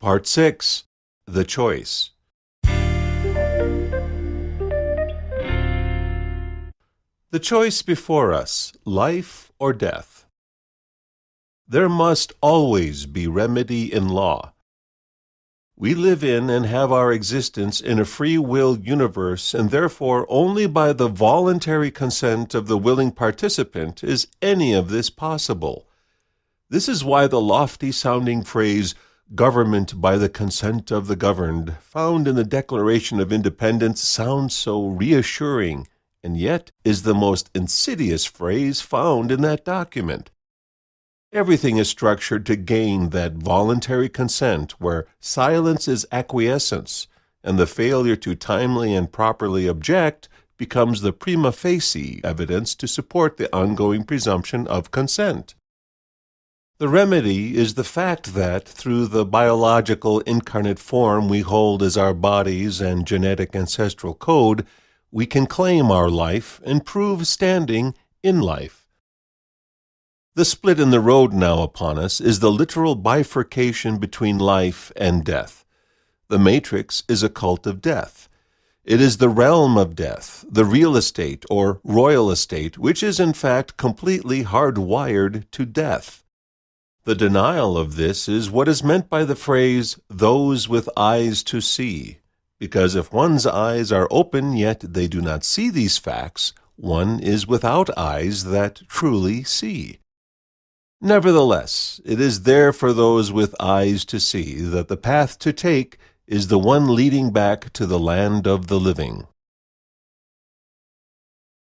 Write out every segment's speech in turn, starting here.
Part 6. The Choice. The choice before us, life or death. There must always be remedy in law. We live in and have our existence in a free will universe, and therefore only by the voluntary consent of the willing participant is any of this possible. This is why the lofty-sounding phrase, government by the consent of the governed, found in the Declaration of Independence sounds so reassuring, and yet is the most insidious phrase found in that document. Everything is structured to gain that voluntary consent where silence is acquiescence, and the failure to timely and properly object becomes the prima facie evidence to support the ongoing presumption of consent. The remedy is the fact that, through the biological incarnate form we hold as our bodies and genetic ancestral code, we can claim our life and prove standing in life. The split in the road now upon us is the literal bifurcation between life and death. The matrix is a cult of death. It is the realm of death, the real estate or royal estate, which is in fact completely hardwired to death. The denial of this is what is meant by the phrase, those with eyes to see, because if one's eyes are open yet they do not see these facts, one is without eyes that truly see. Nevertheless, it is there for those with eyes to see that the path to take is the one leading back to the land of the living.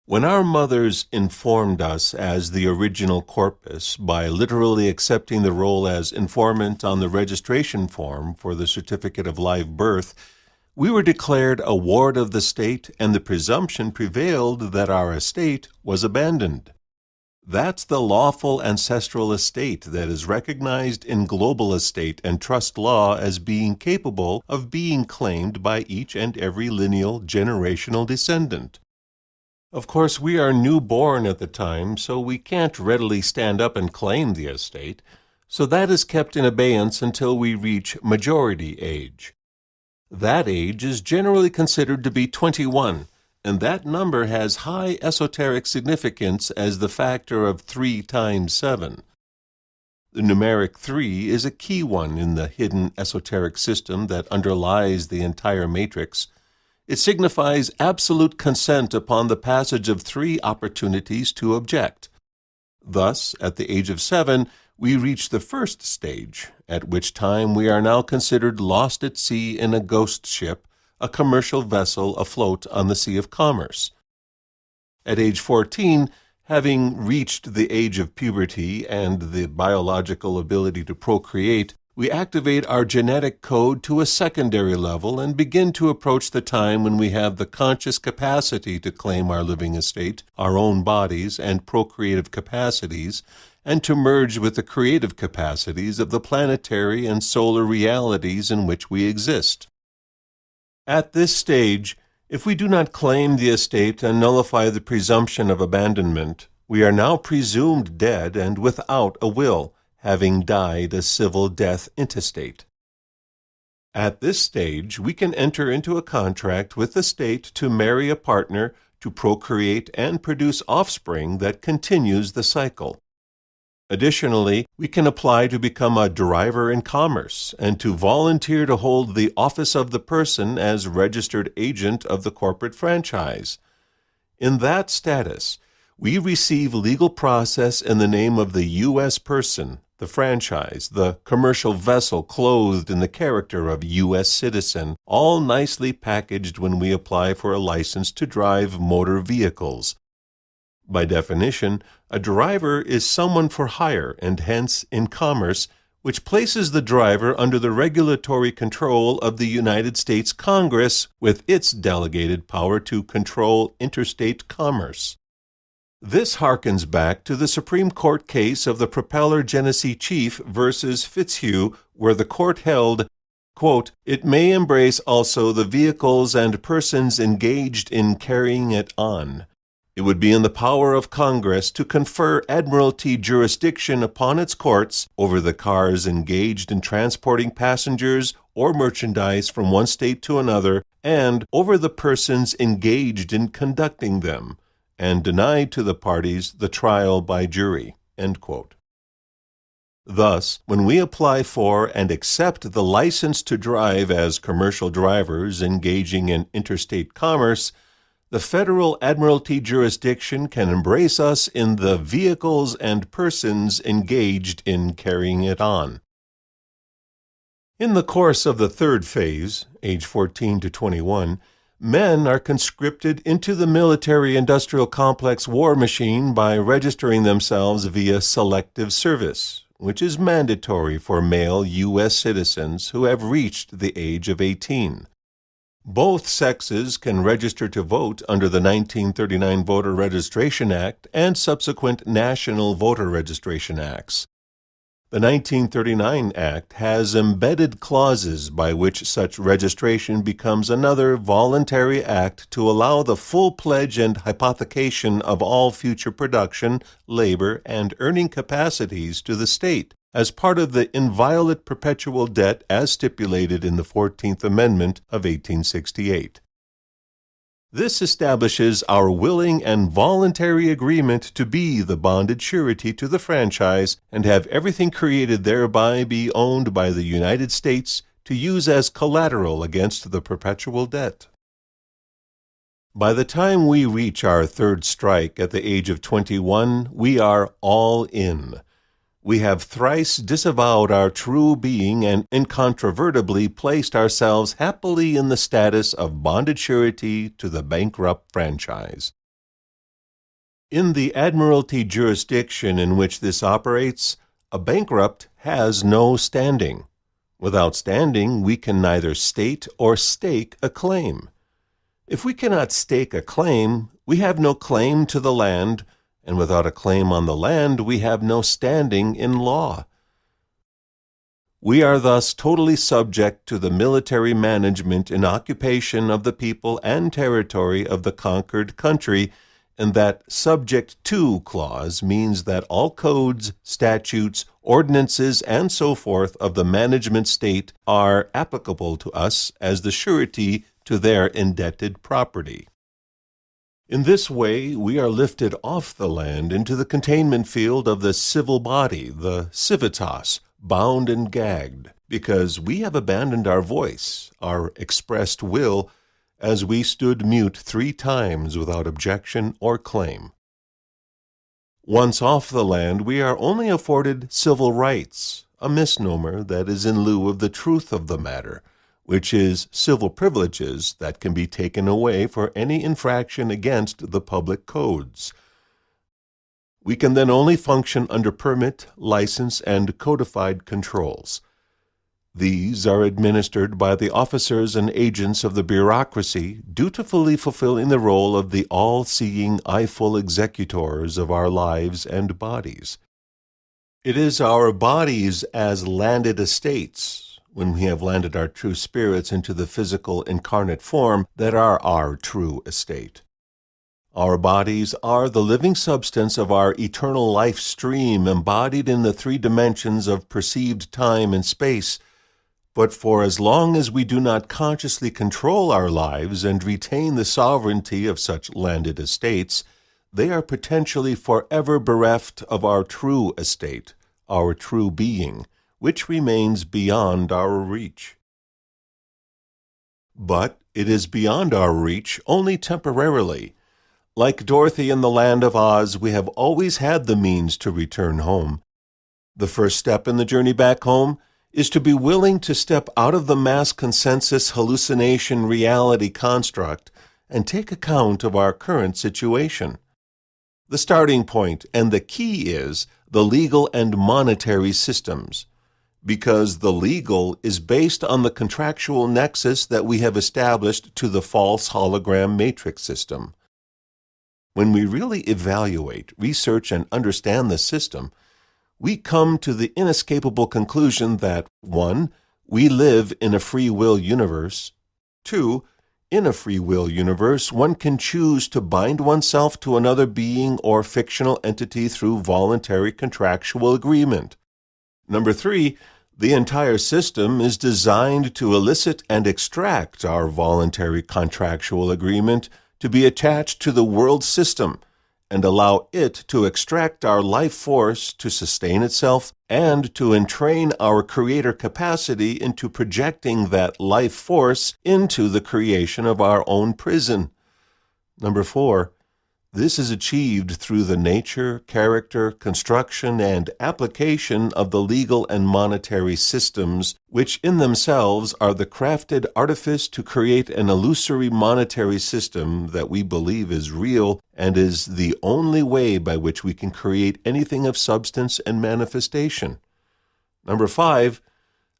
When our mothers informed us as the original corpus by literally accepting the role as informant on the registration form for the certificate of live birth, we were declared a ward of the state, and the presumption prevailed that our estate was abandoned. That's the lawful ancestral estate that is recognized in global estate and trust law as being capable of being claimed by each and every lineal generational descendant. Of course, we are newborn at the time, so we can't readily stand up and claim the estate, so that is kept in abeyance until we reach majority age. That age is generally considered to be 21, and that number has high esoteric significance as the factor of 3 times 7. The numeric 3 is a key one in the hidden esoteric system that underlies the entire matrix. It signifies absolute consent upon the passage of 3 opportunities to object. Thus, at the age of 7, we reach the first stage, at which time we are now considered lost at sea in a ghost ship, a commercial vessel afloat on the Sea of Commerce. At age 14, having reached the age of puberty and the biological ability to procreate, we activate our genetic code to a secondary level and begin to approach the time when we have the conscious capacity to claim our living estate, our own bodies, and procreative capacities, and to merge with the creative capacities of the planetary and solar realities in which we exist. At this stage, if we do not claim the estate and nullify the presumption of abandonment, we are now presumed dead and without a will, having died a civil death intestate. At this stage, we can enter into a contract with the state to marry a partner, to procreate and produce offspring that continues the cycle. Additionally, we can apply to become a driver in commerce and to volunteer to hold the office of the person as registered agent of the corporate franchise. In that status, we receive legal process in the name of the U.S. person, the franchise, the commercial vessel clothed in the character of U.S. citizen, all nicely packaged when we apply for a license to drive motor vehicles. By definition, a driver is someone for hire, and hence, in commerce, which places the driver under the regulatory control of the United States Congress with its delegated power to control interstate commerce. This harkens back to the Supreme Court case of the Propeller Genesee Chief versus Fitzhugh, where the court held, quote, "It may embrace also the vehicles and persons engaged in carrying it on." It would be in the power of Congress to confer admiralty jurisdiction upon its courts over the cars engaged in transporting passengers or merchandise from one state to another, and over the persons engaged in conducting them, and denied to the parties the trial by jury." End quote. Thus, when we apply for and accept the license to drive as commercial drivers engaging in interstate commerce, the federal admiralty jurisdiction can embrace us in the vehicles and persons engaged in carrying it on. In the course of the third phase, age 14 to 21, men are conscripted into the military-industrial complex war machine by registering themselves via selective service, which is mandatory for male U.S. citizens who have reached the age of 18. Both sexes can register to vote under the 1939 Voter Registration Act and subsequent National Voter Registration Acts. The 1939 Act has embedded clauses by which such registration becomes another voluntary act to allow the full pledge and hypothecation of all future production, labor, and earning capacities to the state, as part of the inviolate perpetual debt as stipulated in the 14th Amendment of 1868. This establishes our willing and voluntary agreement to be the bonded surety to the franchise and have everything created thereby be owned by the United States to use as collateral against the perpetual debt. By the time we reach our third strike at the age of 21, we are all in. We have thrice disavowed our true being and incontrovertibly placed ourselves happily in the status of bonded surety to the bankrupt franchise. In the admiralty jurisdiction in which this operates, a bankrupt has no standing. Without standing, we can neither state or stake a claim. If we cannot stake a claim, we have no claim to the land, and without a claim on the land, we have no standing in law. We are thus totally subject to the military management and occupation of the people and territory of the conquered country, and that subject to clause means that all codes, statutes, ordinances, and so forth of the management state are applicable to us as the surety to their indebted property. In this way, we are lifted off the land into the containment field of the civil body, the civitas, bound and gagged, because we have abandoned our voice, our expressed will, as we stood mute 3 times without objection or claim. Once off the land, we are only afforded civil rights, a misnomer that is in lieu of the truth of the matter, which is civil privileges that can be taken away for any infraction against the public codes. We can then only function under permit, license, and codified controls. These are administered by the officers and agents of the bureaucracy, dutifully fulfilling the role of the all-seeing, eyeful executors of our lives and bodies. It is our bodies as landed estates, when we have landed our true spirits into the physical incarnate form, that are our true estate. Our bodies are the living substance of our eternal life stream embodied in the 3 dimensions of perceived time and space, but for as long as we do not consciously control our lives and retain the sovereignty of such landed estates, they are potentially forever bereft of our true estate, our true being, which remains beyond our reach. But it is beyond our reach only temporarily. Like Dorothy in the Land of Oz, we have always had the means to return home. The first step in the journey back home is to be willing to step out of the mass consensus hallucination reality construct and take account of our current situation. The starting point and the key is the legal and monetary systems, because the legal is based on the contractual nexus that we have established to the false hologram matrix system. When we really evaluate, research, and understand the system, we come to the inescapable conclusion that 1. We live in a free will universe, 2. In a free will universe, one can choose to bind oneself to another being or fictional entity through voluntary contractual agreement. Number 3, the entire system is designed to elicit and extract our voluntary contractual agreement to be attached to the world system and allow it to extract our life force to sustain itself and to entrain our creator capacity into projecting that life force into the creation of our own prison. Number 4, this is achieved through the nature, character, construction, and application of the legal and monetary systems, which in themselves are the crafted artifice to create an illusory monetary system that we believe is real and is the only way by which we can create anything of substance and manifestation. Number 5,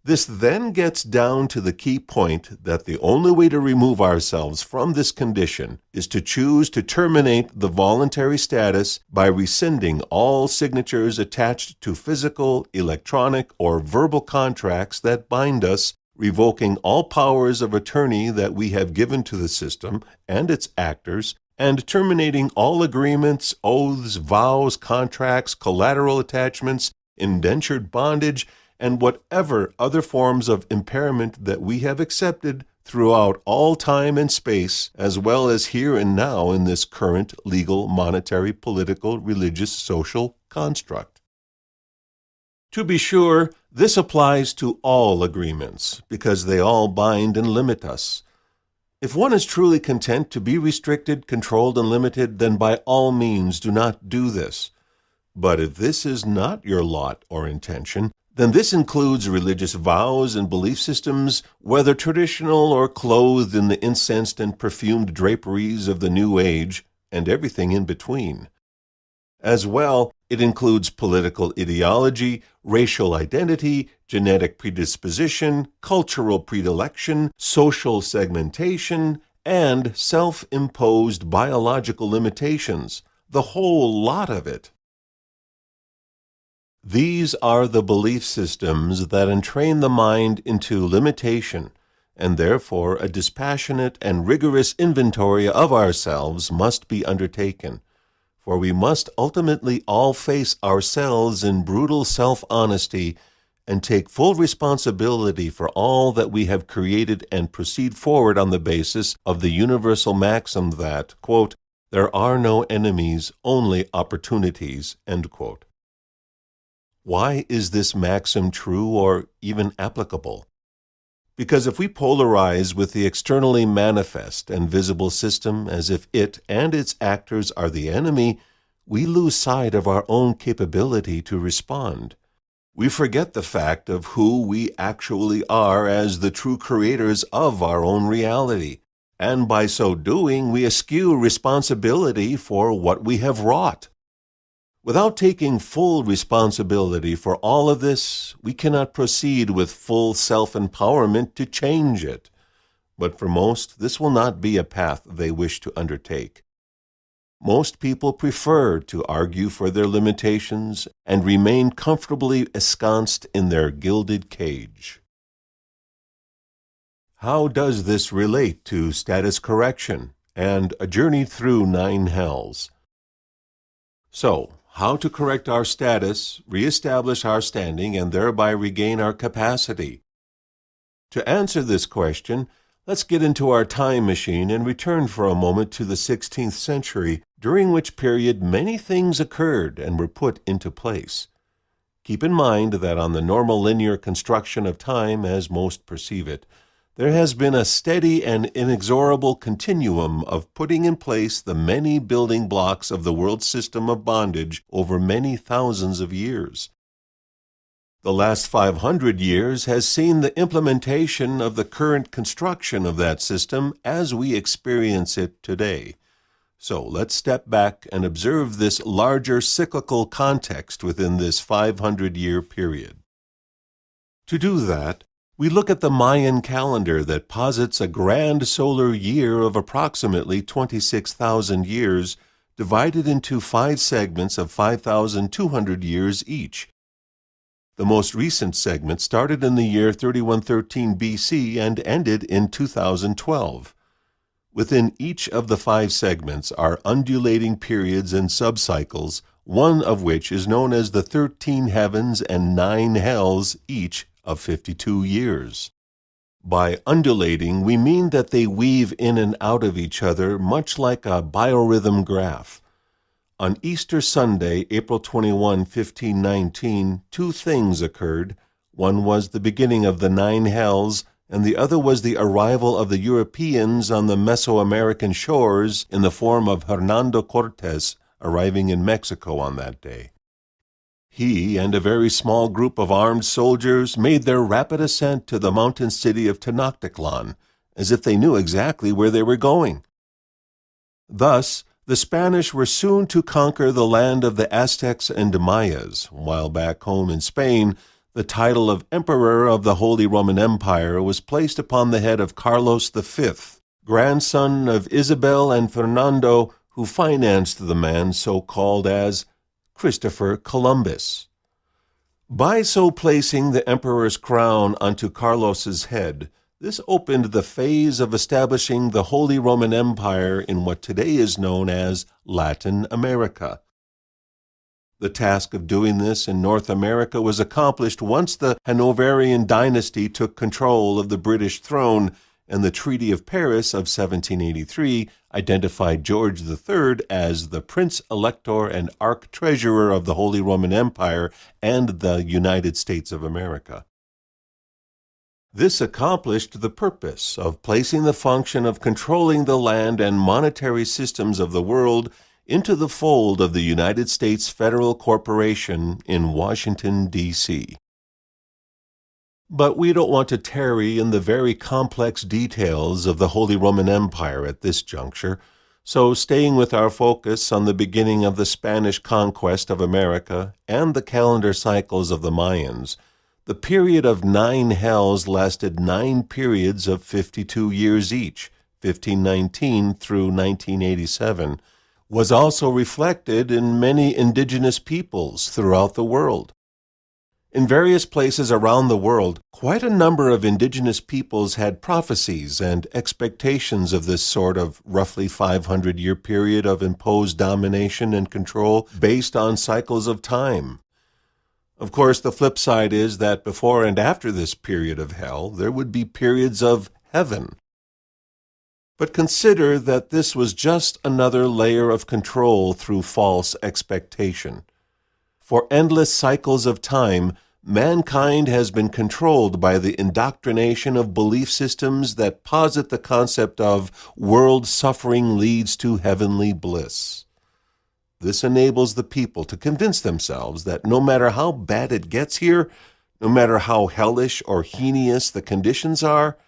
this then gets down to the key point that the only way to remove ourselves from this condition is to choose to terminate the voluntary status by rescinding all signatures attached to physical, electronic, or verbal contracts that bind us, revoking all powers of attorney that we have given to the system and its actors, and terminating all agreements, oaths, vows, contracts, collateral attachments, indentured bondage, and whatever other forms of impairment that we have accepted throughout all time and space, as well as here and now in this current legal, monetary, political, religious, social construct. To be sure, this applies to all agreements, because they all bind and limit us. If one is truly content to be restricted, controlled, and limited, then by all means do not do this. But if this is not your lot or intention, then this includes religious vows and belief systems, whether traditional or clothed in the incensed and perfumed draperies of the New Age, and everything in between. As well, it includes political ideology, racial identity, genetic predisposition, cultural predilection, social segmentation, and self-imposed biological limitations, the whole lot of it. These are the belief systems that entrain the mind into limitation, and therefore a dispassionate and rigorous inventory of ourselves must be undertaken, for we must ultimately all face ourselves in brutal self-honesty and take full responsibility for all that we have created and proceed forward on the basis of the universal maxim that, quote, there are no enemies, only opportunities, end quote. Why is this maxim true or even applicable? Because if we polarize with the externally manifest and visible system as if it and its actors are the enemy, we lose sight of our own capability to respond. We forget the fact of who we actually are as the true creators of our own reality, and by so doing we eschew responsibility for what we have wrought. Without taking full responsibility for all of this, we cannot proceed with full self-empowerment to change it. But for most, this will not be a path they wish to undertake. Most people prefer to argue for their limitations and remain comfortably ensconced in their gilded cage. How does this relate to status correction and a journey through 9 hells? So, how to correct our status, reestablish our standing, and thereby regain our capacity? To answer this question, let's get into our time machine and return for a moment to the 16th century, during which period many things occurred and were put into place. Keep in mind that on the normal linear construction of time, as most perceive it, there has been a steady and inexorable continuum of putting in place the many building blocks of the world system of bondage over many thousands of years. The last 500 years has seen the implementation of the current construction of that system as we experience it today. So let's step back and observe this larger cyclical context within this 500-year period. To do that, we look at the Mayan calendar that posits a grand solar year of approximately 26,000 years, divided into 5 segments of 5,200 years each. The most recent segment started in the year 3113 BC and ended in 2012. Within each of the 5 segments are undulating periods and subcycles, one of which is known as the 13 heavens and 9 hells, each of 52 years. By undulating, we mean that they weave in and out of each other much like a biorhythm graph. On Easter Sunday, April 21, 1519, 2 things occurred. One was the beginning of the 9 hells, and the other was the arrival of the Europeans on the Mesoamerican shores in the form of Hernando Cortes arriving in Mexico on that day. He and a very small group of armed soldiers made their rapid ascent to the mountain city of Tenochtitlan, as if they knew exactly where they were going. Thus, the Spanish were soon to conquer the land of the Aztecs and Mayas, while back home in Spain, the title of Emperor of the Holy Roman Empire was placed upon the head of Carlos V, grandson of Isabel and Fernando, who financed the man so called as Christopher Columbus. By so placing the emperor's crown onto Carlos's head, this opened the phase of establishing the Holy Roman Empire in what today is known as Latin America. The task of doing this in North America was accomplished once the Hanoverian dynasty took control of the British throne, and the Treaty of Paris of 1783 identified George III as the Prince Elector and Arch-Treasurer of the Holy Roman Empire and the United States of America. This accomplished the purpose of placing the function of controlling the land and monetary systems of the world into the fold of the United States Federal Corporation in Washington, D.C. But we don't want to tarry in the very complex details of the Holy Roman Empire at this juncture, so staying with our focus on the beginning of the Spanish conquest of America and the calendar cycles of the Mayans, the period of 9 hells lasted 9 periods of 52 years each, 1519 through 1987, was also reflected in many indigenous peoples throughout the world. In various places around the world, quite a number of indigenous peoples had prophecies and expectations of this sort of roughly 500-year period of imposed domination and control based on cycles of time. Of course, the flip side is that before and after this period of hell, there would be periods of heaven. But consider that this was just another layer of control through false expectation. For endless cycles of time, mankind has been controlled by the indoctrination of belief systems that posit the concept of world suffering leads to heavenly bliss. This enables the people to convince themselves that no matter how bad it gets here, no matter how hellish or heinous the conditions are,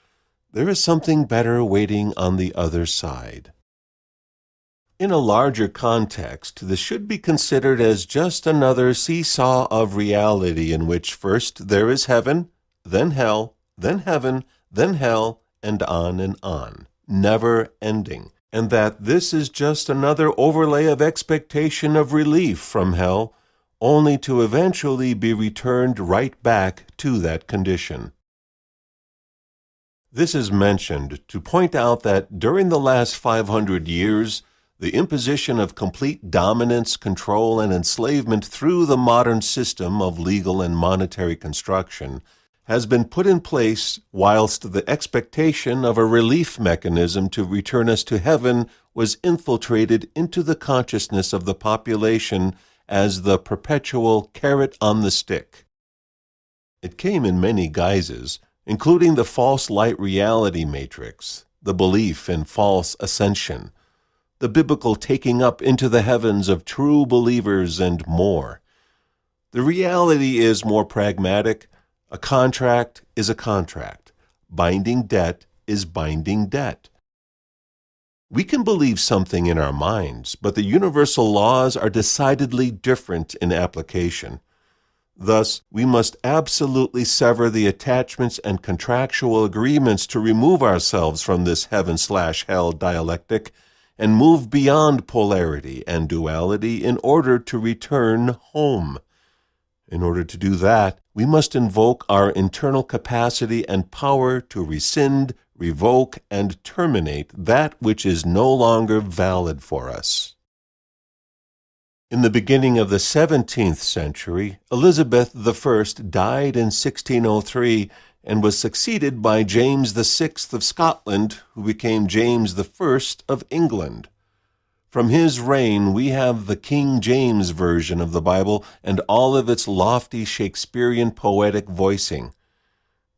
there is something better waiting on the other side. In a larger context, this should be considered as just another seesaw of reality in which first there is heaven, then hell, then heaven, then hell, and on, never ending, and that this is just another overlay of expectation of relief from hell, only to eventually be returned right back to that condition. This is mentioned to point out that during the last 500 years, the imposition of complete dominance, control, and enslavement through the modern system of legal and monetary construction has been put in place whilst the expectation of a relief mechanism to return us to heaven was infiltrated into the consciousness of the population as the perpetual carrot on the stick. It came in many guises, including the false light reality matrix, the belief in false ascension, the biblical taking up into the heavens of true believers, and more. The reality is more pragmatic. A contract is a contract. Binding debt is binding debt. We can believe something in our minds, but the universal laws are decidedly different in application. Thus, we must absolutely sever the attachments and contractual agreements to remove ourselves from this heaven/hell dialectic and move beyond polarity and duality in order to return home. In order to do that, we must invoke our internal capacity and power to rescind, revoke, and terminate that which is no longer valid for us. In the beginning of the 17th century, Elizabeth I died in 1603 and was succeeded by James VI of Scotland, who became James I of England. From his reign, we have the King James Version of the Bible and all of its lofty Shakespearean poetic voicing.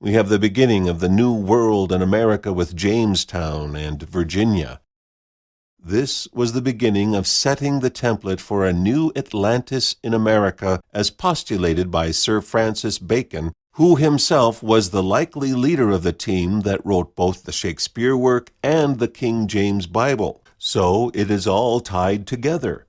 We have the beginning of the New World in America with Jamestown and Virginia. This was the beginning of setting the template for a new Atlantis in America as postulated by Sir Francis Bacon, who himself was the likely leader of the team that wrote both the Shakespeare work and the King James Bible. So it is all tied together.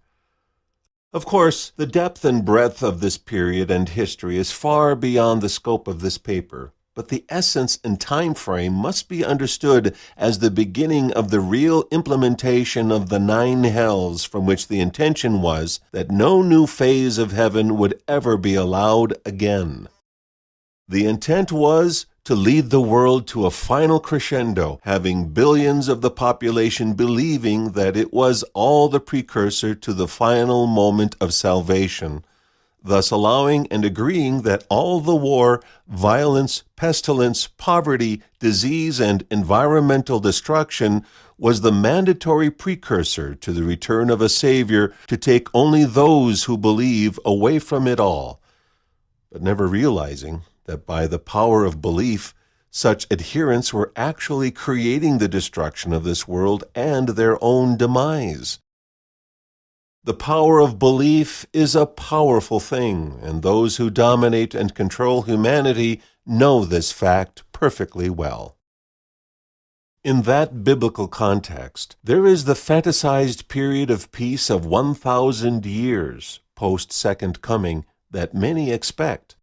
Of course, the depth and breadth of this period and history is far beyond the scope of this paper, but the essence and time frame must be understood as the beginning of the real implementation of the 9 hells, from which the intention was that no new phase of heaven would ever be allowed again. The intent was to lead the world to a final crescendo, having billions of the population believing that it was all the precursor to the final moment of salvation, thus allowing and agreeing that all the war, violence, pestilence, poverty, disease, and environmental destruction was the mandatory precursor to the return of a Savior to take only those who believe away from it all, but never realizing that by the power of belief, such adherents were actually creating the destruction of this world and their own demise. The power of belief is a powerful thing, and those who dominate and control humanity know this fact perfectly well. In that biblical context, there is the fantasized period of peace of 1,000 years, post-Second Coming, that many expect.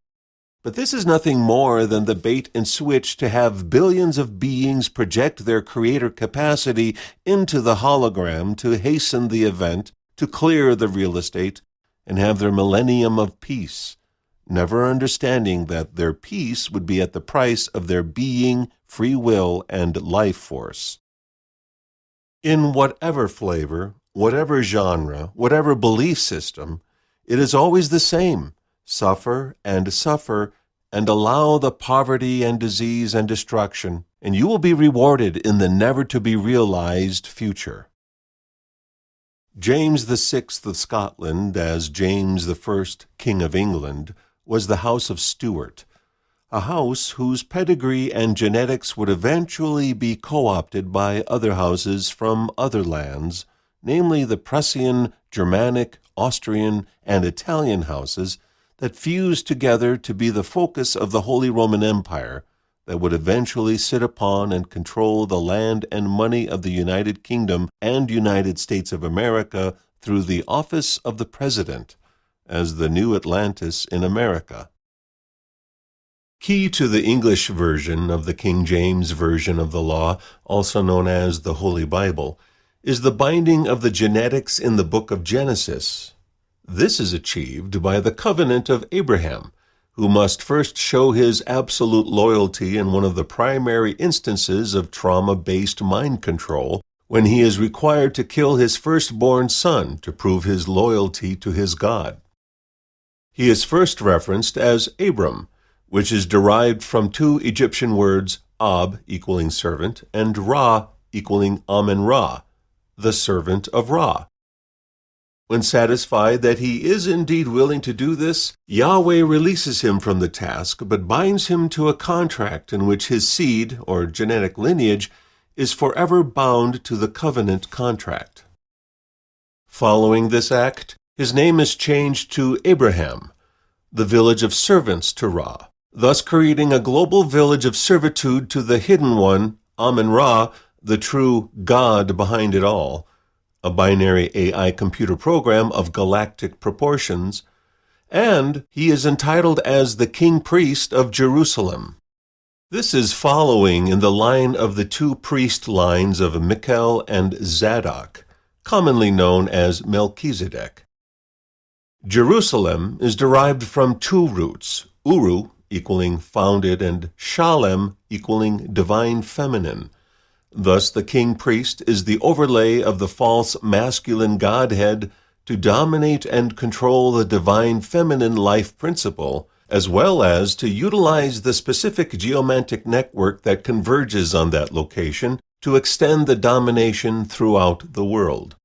But this is nothing more than the bait and switch to have billions of beings project their creator capacity into the hologram to hasten the event, to clear the real estate, and have their millennium of peace, never understanding that their peace would be at the price of their being, free will, and life force. In whatever flavor, whatever genre, whatever belief system, it is always the same. Suffer, and allow the poverty and disease and destruction, and you will be rewarded in the never-to-be-realized future. James VI of Scotland, as James I, King of England, was the House of Stuart, a house whose pedigree and genetics would eventually be co-opted by other houses from other lands, namely the Prussian, Germanic, Austrian, and Italian houses that fused together to be the focus of the Holy Roman Empire that would eventually sit upon and control the land and money of the United Kingdom and United States of America through the office of the President, as the new Atlantis in America. Key to the English version of the King James Version of the law, also known as the Holy Bible, is the binding of the genetics in the book of Genesis. This is achieved by the covenant of Abraham, who must first show his absolute loyalty in one of the primary instances of trauma-based mind control, when he is required to kill his firstborn son to prove his loyalty to his God. He is first referenced as Abram, which is derived from 2 Egyptian words, Ab equaling servant, and Ra equaling Amen-Ra, the servant of Ra. When satisfied that he is indeed willing to do this, Yahweh releases him from the task, but binds him to a contract in which his seed, or genetic lineage, is forever bound to the covenant contract. Following this act, his name is changed to Abraham, the village of servants to Ra, thus creating a global village of servitude to the hidden one, Amen-Ra, the true God behind it all, a binary AI computer program of galactic proportions, and he is entitled as the King Priest of Jerusalem. This is following in the line of the 2 priest lines of Michael and Zadok, commonly known as Melchizedek. Jerusalem is derived from 2 roots, Uru equaling founded and Shalem equaling divine feminine, Thus, the king-priest is the overlay of the false masculine godhead to dominate and control the divine feminine life principle, as well as to utilize the specific geomantic network that converges on that location to extend the domination throughout the world.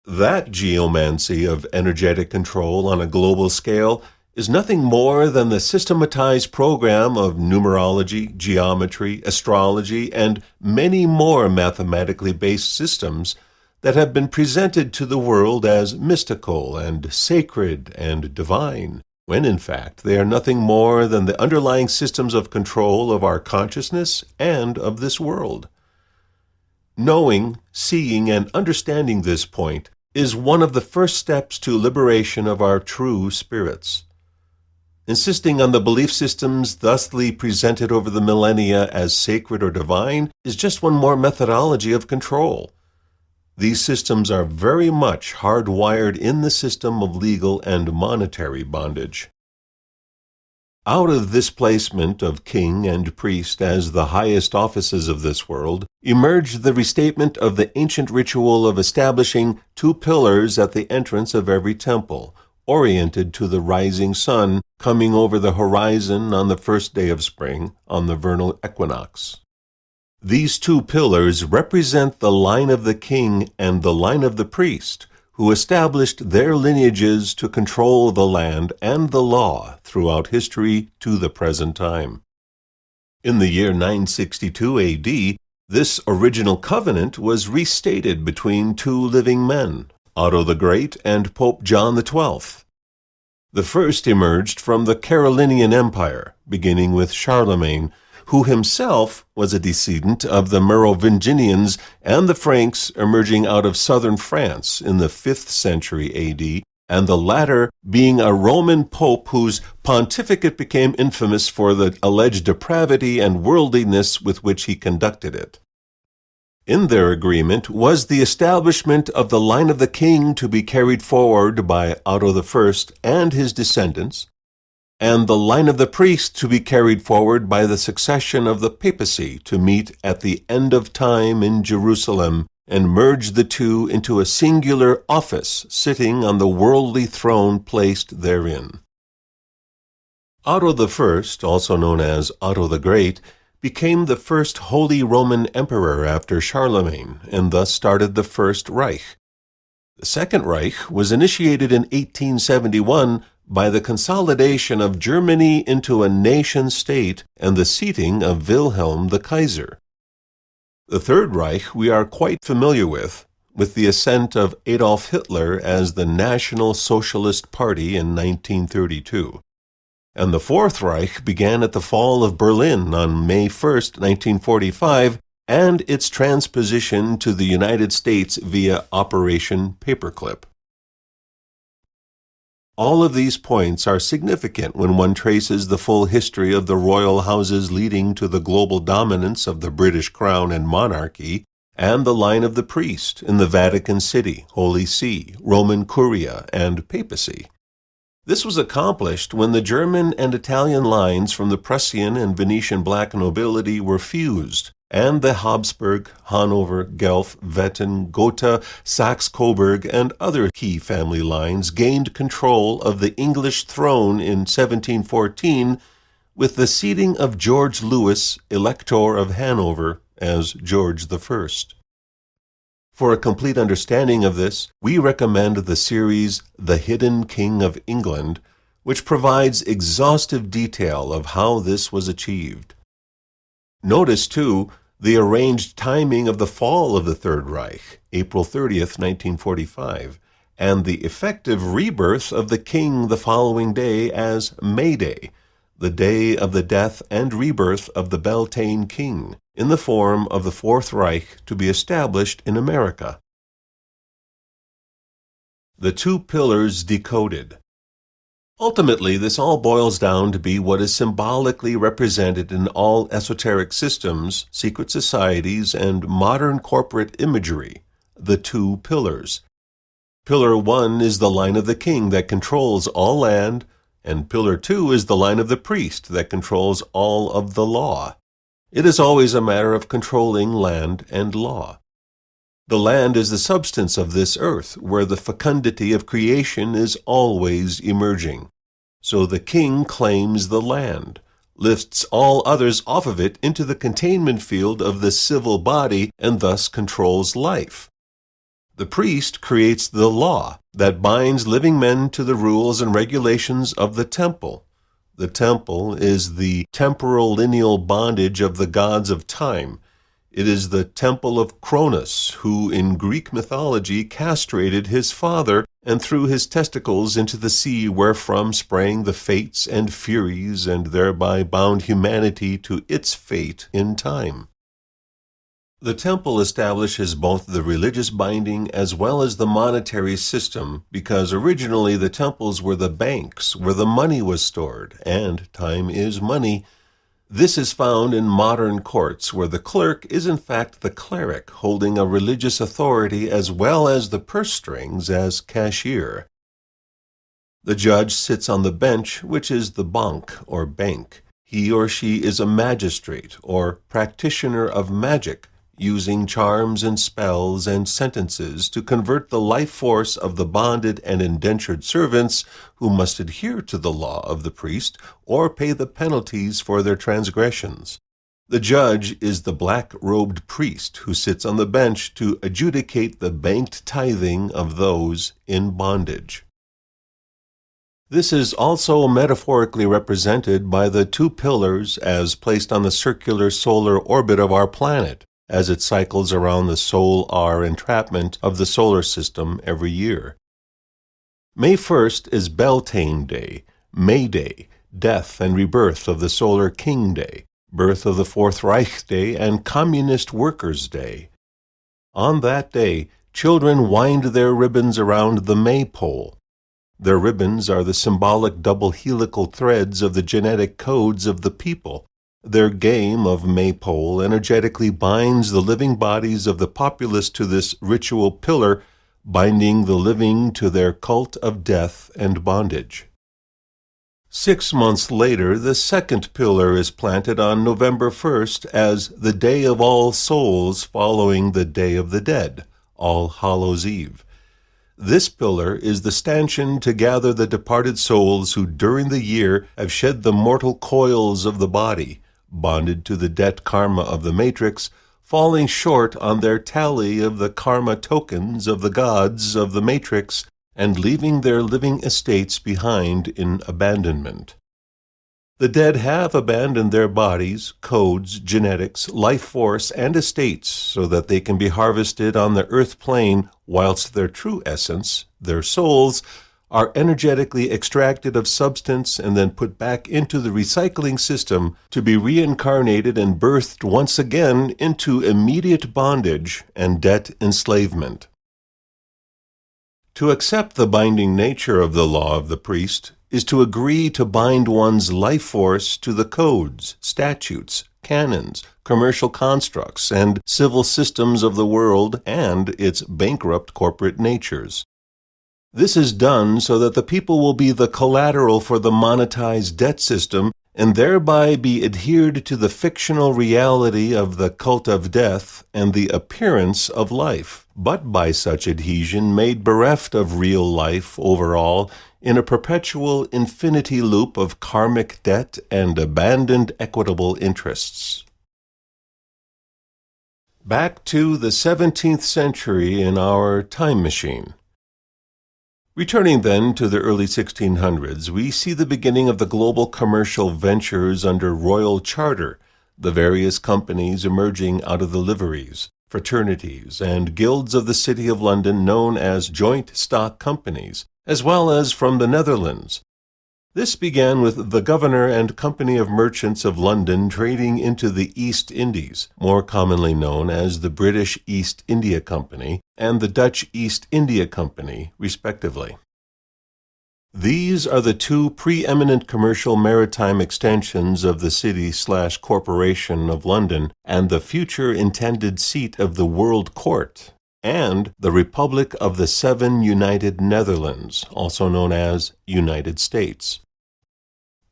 That geomancy of energetic control on a global scale is nothing more than the systematized program of numerology, geometry, astrology, and many more mathematically based systems that have been presented to the world as mystical and sacred and divine, when in fact they are nothing more than the underlying systems of control of our consciousness and of this world. Knowing, seeing, and understanding this point is one of the first steps to liberation of our true spirits. Insisting on the belief systems thusly presented over the millennia as sacred or divine is just one more methodology of control. These systems are very much hardwired in the system of legal and monetary bondage. Out of this placement of king and priest as the highest offices of this world emerged the restatement of the ancient ritual of establishing 2 pillars at the entrance of every temple, oriented to the rising sun coming over the horizon on the first day of spring, on the vernal equinox. These 2 pillars represent the line of the king and the line of the priest, who established their lineages to control the land and the law throughout history to the present time. In the year 962 A.D., this original covenant was restated between 2 living men, Otto the Great and Pope John XII. The first emerged from the Carolingian Empire, beginning with Charlemagne, who himself was a descendant of the Merovingians and the Franks emerging out of southern France in the 5th century A.D., and the latter being a Roman pope whose pontificate became infamous for the alleged depravity and worldliness with which he conducted it. In their agreement was the establishment of the line of the king to be carried forward by Otto I and his descendants, and the line of the priest to be carried forward by the succession of the papacy to meet at the end of time in Jerusalem and merge the 2 into a singular office sitting on the worldly throne placed therein. Otto I, also known as Otto the Great, became the first Holy Roman Emperor after Charlemagne and thus started the First Reich. The Second Reich was initiated in 1871 by the consolidation of Germany into a nation-state and the seating of Wilhelm the Kaiser. The Third Reich we are quite familiar with the ascent of Adolf Hitler as the National Socialist Party in 1932. And the Fourth Reich began at the fall of Berlin on May 1, 1945, and its transposition to the United States via Operation Paperclip. All of these points are significant when one traces the full history of the royal houses leading to the global dominance of the British Crown and monarchy, and the line of the priest in the Vatican City, Holy See, Roman Curia, and papacy. This was accomplished when the German and Italian lines from the Prussian and Venetian black nobility were fused, and the Habsburg, Hanover, Guelph, Wettin, Gotha, Saxe-Coburg, and other key family lines gained control of the English throne in 1714 with the seating of George Louis, Elector of Hanover, as George I. For a complete understanding of this, we recommend the series The Hidden King of England, which provides exhaustive detail of how this was achieved. Notice, too, the arranged timing of the fall of the Third Reich, April 30th, 1945, and the effective rebirth of the king the following day as May Day, the day of the death and rebirth of the Beltane king, in the form of the Fourth Reich to be established in America. The 2 pillars decoded. Ultimately, this all boils down to be what is symbolically represented in all esoteric systems, secret societies, and modern corporate imagery, the 2 pillars. Pillar 1 is the line of the king that controls all land, and Pillar 2 is the line of the priest that controls all of the law. It is always a matter of controlling land and law. The land is the substance of this earth, where the fecundity of creation is always emerging. So the king claims the land, lifts all others off of it into the containment field of the civil body, and thus controls life. The priest creates the law that binds living men to the rules and regulations of the temple. The temple is the temporal lineal bondage of the gods of time. It is the temple of Cronus, who in Greek mythology castrated his father and threw his testicles into the sea, wherefrom sprang the fates and furies, and thereby bound humanity to its fate in time. The temple establishes both the religious binding as well as the monetary system, because originally the temples were the banks where the money was stored, and time is money. This is found in modern courts, where the clerk is in fact the cleric, holding a religious authority as well as the purse strings as cashier. The judge sits on the bench, which is the bank or bank. He or she is a magistrate or practitioner of magic, using charms and spells and sentences to convert the life force of the bonded and indentured servants, who must adhere to the law of the priest or pay the penalties for their transgressions. The judge is the black-robed priest who sits on the bench to adjudicate the banked tithing of those in bondage. This is also metaphorically represented by the two pillars as placed on the circular solar orbit of our planet, as it cycles around the solar entrapment of the solar system every year. May 1st is Beltane Day, May Day, death and rebirth of the Solar King Day, birth of the Fourth Reich Day, and Communist Workers' Day. On that day, children wind their ribbons around the maypole. Their ribbons are the symbolic double helical threads of the genetic codes of the people. Their game of maypole energetically binds the living bodies of the populace to this ritual pillar, binding the living to their cult of death and bondage. 6 months later, the second pillar is planted on November 1st as the Day of All Souls, following the Day of the Dead, All Hallows' Eve. This pillar is the stanchion to gather the departed souls who during the year have shed the mortal coils of the body, bonded to the debt karma of the matrix, falling short on their tally of the karma tokens of the gods of the matrix, and leaving their living estates behind in abandonment. The dead have abandoned their bodies, codes, genetics, life force, and estates so that they can be harvested on the earth plane, whilst their true essence, their souls, are energetically extracted of substance and then put back into the recycling system to be reincarnated and birthed once again into immediate bondage and debt enslavement. To accept the binding nature of the law of the priest is to agree to bind one's life force to the codes, statutes, canons, commercial constructs, and civil systems of the world and its bankrupt corporate natures. This is done so that the people will be the collateral for the monetized debt system and thereby be adhered to the fictional reality of the cult of death and the appearance of life, but by such adhesion made bereft of real life overall in a perpetual infinity loop of karmic debt and abandoned equitable interests. Back to the 17th century in our time machine. Returning then to the early 1600s, we see the beginning of the global commercial ventures under royal charter, the various companies emerging out of the liveries, fraternities, and guilds of the City of London known as joint stock companies, as well as from the Netherlands. This began with the Governor and Company of Merchants of London trading into the East Indies, more commonly known as the British East India Company and the Dutch East India Company, respectively. These are the two preeminent commercial maritime extensions of the City/Corporation of London and the future intended seat of the World Court, and the Republic of the Seven United Netherlands, also known as United States.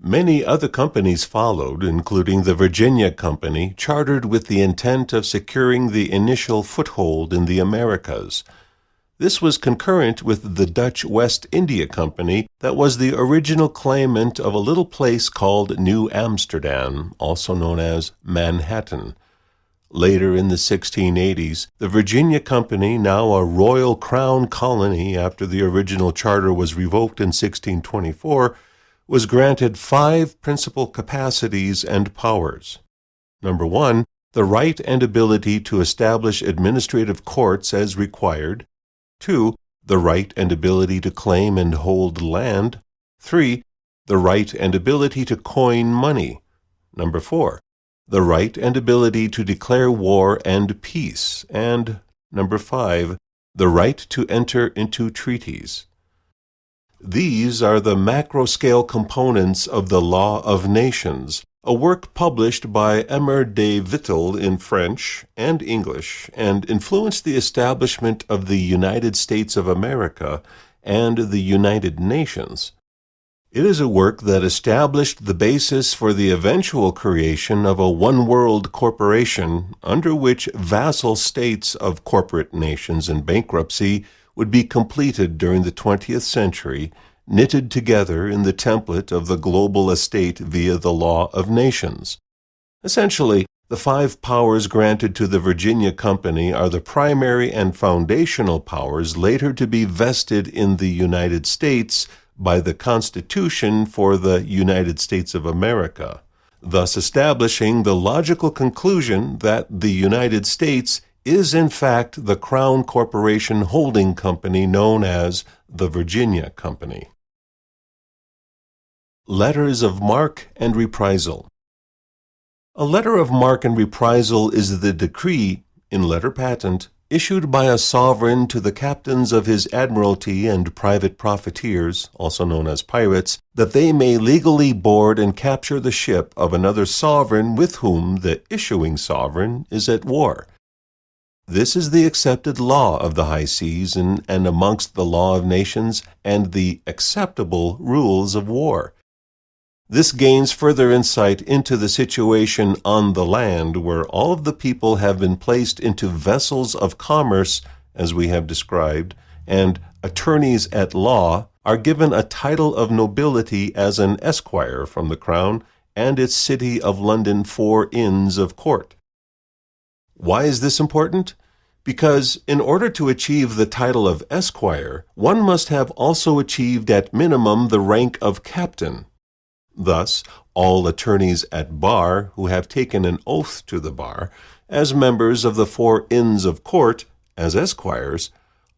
Many other companies followed, including the Virginia Company, chartered with the intent of securing the initial foothold in the Americas. This was concurrent with the Dutch West India Company that was the original claimant of a little place called New Amsterdam, also known as Manhattan. Later in the 1680s, the Virginia Company, now a royal crown colony after the original charter was revoked in 1624, was granted 5 principal capacities and powers. Number 1, the right and ability to establish administrative courts as required. 2, the right and ability to claim and hold land. 3, the right and ability to coin money. Number 4, the right and ability to declare war and peace. And number 5, the right to enter into treaties. These are the macro-scale components of the Law of Nations, a work published by Emer de Vittel in French and English, and influenced the establishment of the United States of America and the United Nations. It is a work that established the basis for the eventual creation of a one-world corporation under which vassal states of corporate nations in bankruptcy would be completed during the 20th century, knitted together in the template of the global estate via the Law of Nations. Essentially, the 5 powers granted to the Virginia Company are the primary and foundational powers later to be vested in the United States by the Constitution for the United States of America, thus establishing the logical conclusion that the United States is in fact the Crown Corporation holding company known as the Virginia Company. Letters of Marque and Reprisal. A letter of marque and reprisal is the decree, in letter patent, issued by a sovereign to the captains of his admiralty and private profiteers, also known as pirates, that they may legally board and capture the ship of another sovereign with whom the issuing sovereign is at war. This is the accepted law of the high seas and amongst the law of nations and the acceptable rules of war. This gains further insight into the situation on the land where all of the people have been placed into vessels of commerce, as we have described, and attorneys at law are given a title of nobility as an esquire from the Crown and its City of London 4 Inns of Court. Why is this important? Because in order to achieve the title of esquire, one must have also achieved at minimum the rank of captain. Thus, all attorneys at bar who have taken an oath to the bar, as members of the 4 Inns of Court, as esquires,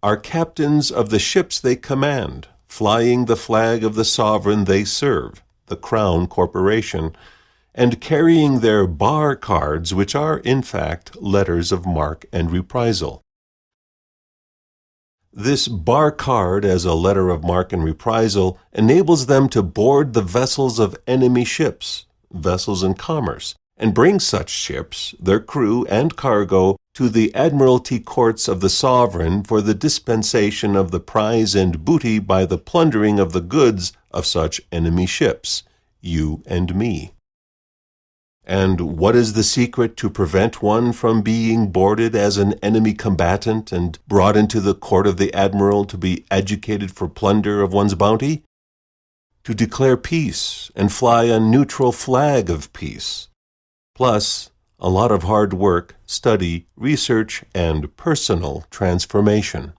are captains of the ships they command, flying the flag of the sovereign they serve, the Crown Corporation, and carrying their bar cards, which are, in fact, letters of marque and reprisal. This bar card as a letter of marque and reprisal enables them to board the vessels of enemy ships, vessels in commerce, and bring such ships, their crew and cargo, to the admiralty courts of the sovereign for the dispensation of the prize and booty by the plundering of the goods of such enemy ships, you and me. And what is the secret to prevent one from being boarded as an enemy combatant and brought into the court of the admiral to be educated for plunder of one's bounty? To declare peace and fly a neutral flag of peace. Plus, a lot of hard work, study, research, and personal transformation.